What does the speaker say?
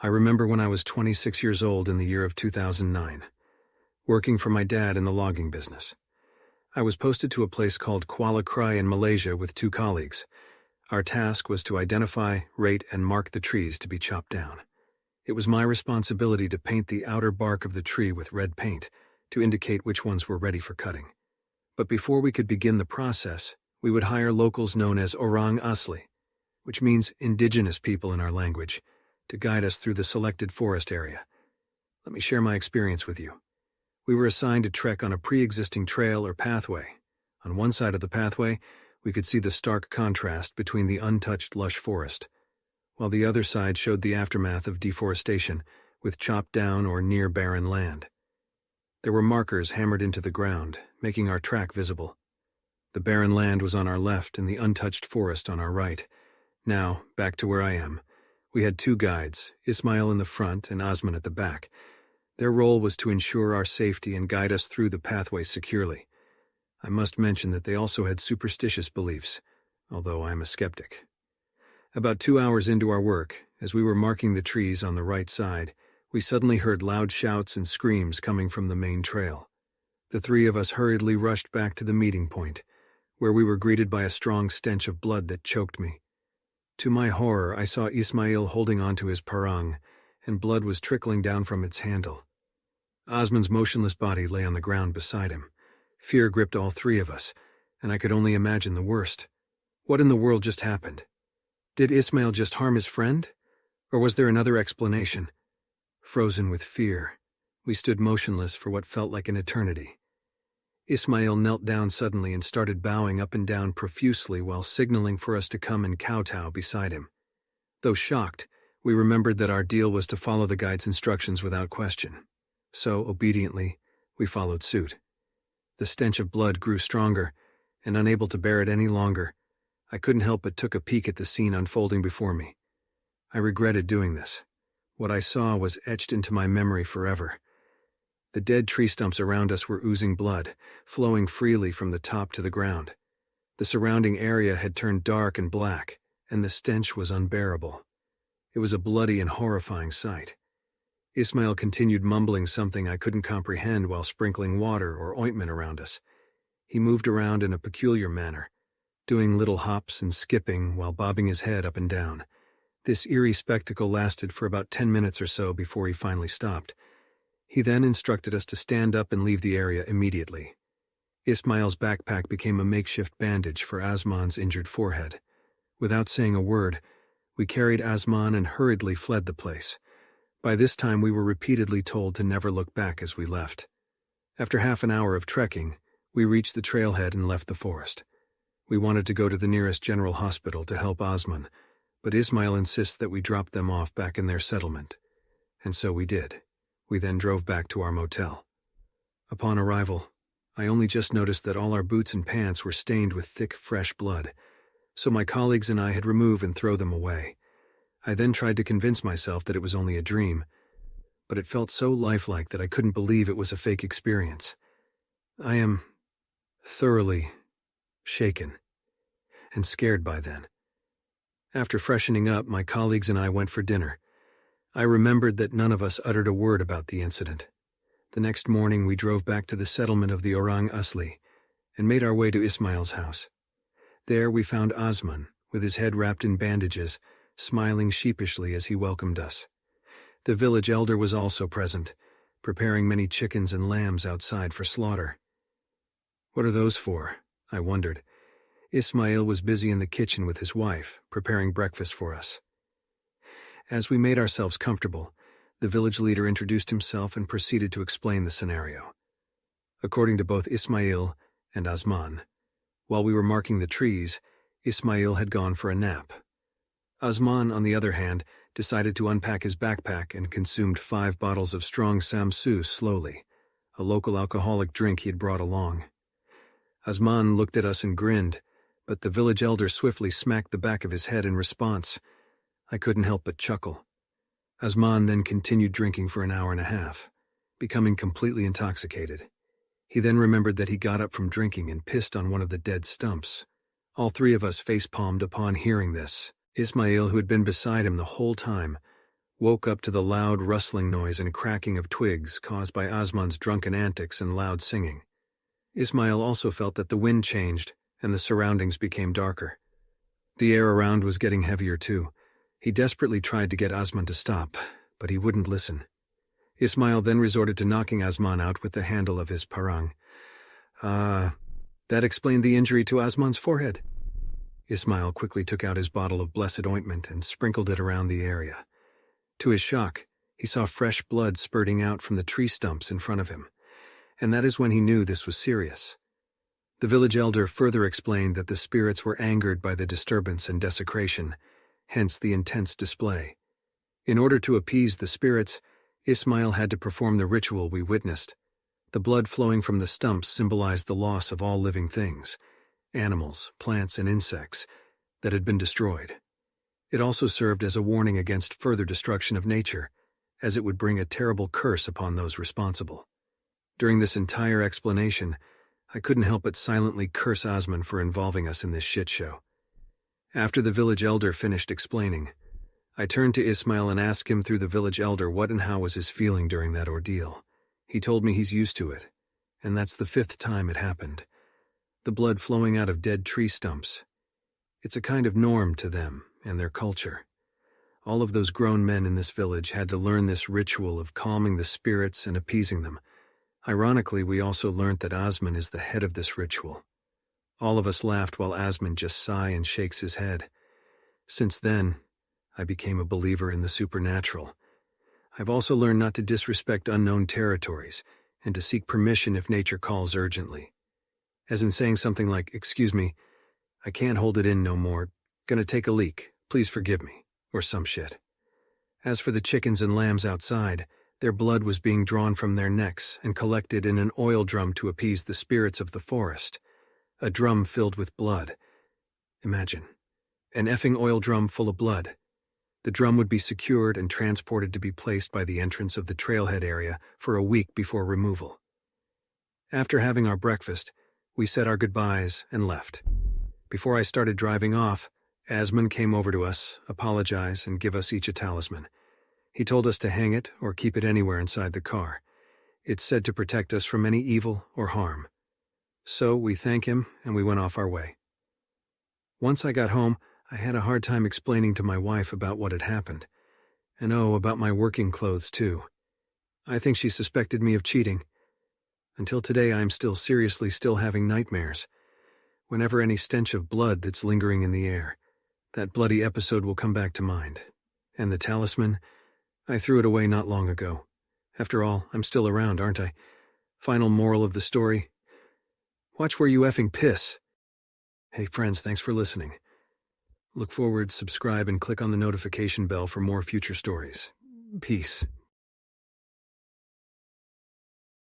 I remember when I was 26 years old in the year of 2009, working for my dad in the logging business. I was posted to a place called Kuala Krai in Malaysia with 2 colleagues. Our task was to identify, rate, and mark the trees to be chopped down. It was my responsibility to paint the outer bark of the tree with red paint to indicate which ones were ready for cutting. But before we could begin the process, we would hire locals known as Orang Asli, which means indigenous people in our language, to guide us through the selected forest area. Let me share my experience with you. We were assigned to trek on a pre-existing trail or pathway. On one side of the pathway, we could see the stark contrast between the untouched lush forest, while the other side showed the aftermath of deforestation with chopped down or near barren land. There were markers hammered into the ground, making our track visible. The barren land was on our left and the untouched forest on our right. Now, back to where I am. We had 2 guides, Ismail in the front and Osman at the back. Their role was to ensure our safety and guide us through the pathway securely. I must mention that they also had superstitious beliefs, although I am a skeptic. About 2 hours into our work, as we were marking the trees on the right side, we suddenly heard loud shouts and screams coming from the main trail. The 3 of us hurriedly rushed back to the meeting point, where we were greeted by a strong stench of blood that choked me. To my horror, I saw Ismail holding onto his parang, and blood was trickling down from its handle. Osman's motionless body lay on the ground beside him. Fear gripped all 3 of us, and I could only imagine the worst. What in the world just happened? Did Ismail just harm his friend? Or was there another explanation? Frozen with fear, we stood motionless for what felt like an eternity. Ismail knelt down suddenly and started bowing up and down profusely while signaling for us to come and kowtow beside him. Though shocked, we remembered that our deal was to follow the guide's instructions without question. So, obediently, we followed suit. The stench of blood grew stronger, and unable to bear it any longer, I couldn't help but took a peek at the scene unfolding before me. I regretted doing this. What I saw was etched into my memory forever. The dead tree stumps around us were oozing blood, flowing freely from the top to the ground. The surrounding area had turned dark and black, and the stench was unbearable. It was a bloody and horrifying sight. Ismail continued mumbling something I couldn't comprehend while sprinkling water or ointment around us. He moved around in a peculiar manner, doing little hops and skipping while bobbing his head up and down. This eerie spectacle lasted for about 10 minutes or so before he finally stopped. He then instructed us to stand up and leave the area immediately. Ismail's backpack became a makeshift bandage for Osman's injured forehead. Without saying a word, we carried Osman and hurriedly fled the place. By this time we were repeatedly told to never look back as we left. After half an hour of trekking, we reached the trailhead and left the forest. We wanted to go to the nearest general hospital to help Osman, but Ismail insists that we drop them off back in their settlement. And so we did. We then drove back to our motel. Upon arrival, I only just noticed that all our boots and pants were stained with thick, fresh blood, so my colleagues and I had remove and throw them away. I then tried to convince myself that it was only a dream, but it felt so lifelike that I couldn't believe it was a fake experience. I am thoroughly shaken and scared by then. After freshening up, my colleagues and I went for dinner. I remembered that none of us uttered a word about the incident. The next morning we drove back to the settlement of the Orang Asli and made our way to Ismail's house. There we found Osman, with his head wrapped in bandages, smiling sheepishly as he welcomed us. The village elder was also present, preparing many chickens and lambs outside for slaughter. What are those for? I wondered. Ismail was busy in the kitchen with his wife, preparing breakfast for us. As we made ourselves comfortable, the village leader introduced himself and proceeded to explain the scenario. According to both Ismail and Osman, while we were marking the trees, Ismail had gone for a nap. Osman, on the other hand, decided to unpack his backpack and consumed 5 bottles of strong samsu slowly, a local alcoholic drink he had brought along. Osman looked at us and grinned, but the village elder swiftly smacked the back of his head in response. I couldn't help but chuckle. Osman then continued drinking for an hour and a half, becoming completely intoxicated. He then remembered that he got up from drinking and pissed on one of the dead stumps. All 3 of us face-palmed upon hearing this. Ismail, who had been beside him the whole time, woke up to the loud rustling noise and cracking of twigs caused by Osman's drunken antics and loud singing. Ismail also felt that the wind changed and the surroundings became darker. The air around was getting heavier too. He desperately tried to get Osman to stop, but he wouldn't listen. Ismail then resorted to knocking Osman out with the handle of his parang. That explained the injury to Osman's forehead. Ismail quickly took out his bottle of blessed ointment and sprinkled it around the area. To his shock, he saw fresh blood spurting out from the tree stumps in front of him, and that is when he knew this was serious. The village elder further explained that the spirits were angered by the disturbance and desecration, hence the intense display. In order to appease the spirits, Ismail had to perform the ritual we witnessed. The blood flowing from the stumps symbolized the loss of all living things, animals, plants, and insects, that had been destroyed. It also served as a warning against further destruction of nature, as it would bring a terrible curse upon those responsible. During this entire explanation, I couldn't help but silently curse Osman for involving us in this shit show. After the village elder finished explaining, I turned to Ismail and asked him through the village elder what and how was his feeling during that ordeal. He told me he's used to it, and that's the 5th time it happened. The blood flowing out of dead tree stumps. It's a kind of norm to them and their culture. All of those grown men in this village had to learn this ritual of calming the spirits and appeasing them. Ironically, we also learnt that Osman is the head of this ritual. All of us laughed while Osman just sighs and shakes his head. Since then, I became a believer in the supernatural. I've also learned not to disrespect unknown territories and to seek permission if nature calls urgently. As in saying something like, "Excuse me, I can't hold it in no more, gonna take a leak, please forgive me," or some shit. As for the chickens and lambs outside, their blood was being drawn from their necks and collected in an oil drum to appease the spirits of the forest. A drum filled with blood. Imagine, an effing oil drum full of blood. The drum would be secured and transported to be placed by the entrance of the trailhead area for a week before removal. After having our breakfast, we said our goodbyes and left. Before I started driving off, Osman came over to us, apologized, and give us each a talisman. He told us to hang it or keep it anywhere inside the car. It's said to protect us from any evil or harm. So we thank him and we went off our way. Once I got home, I had a hard time explaining to my wife about what had happened. And about my working clothes too. I think she suspected me of cheating. Until today, I'm still having nightmares. Whenever any stench of blood that's lingering in the air, that bloody episode will come back to mind. And the talisman, I threw it away not long ago. After all, I'm still around, aren't I? Final moral of the story: watch where you effing piss. Hey friends, thanks for listening. Look forward, subscribe, and click on the notification bell for more future stories. Peace.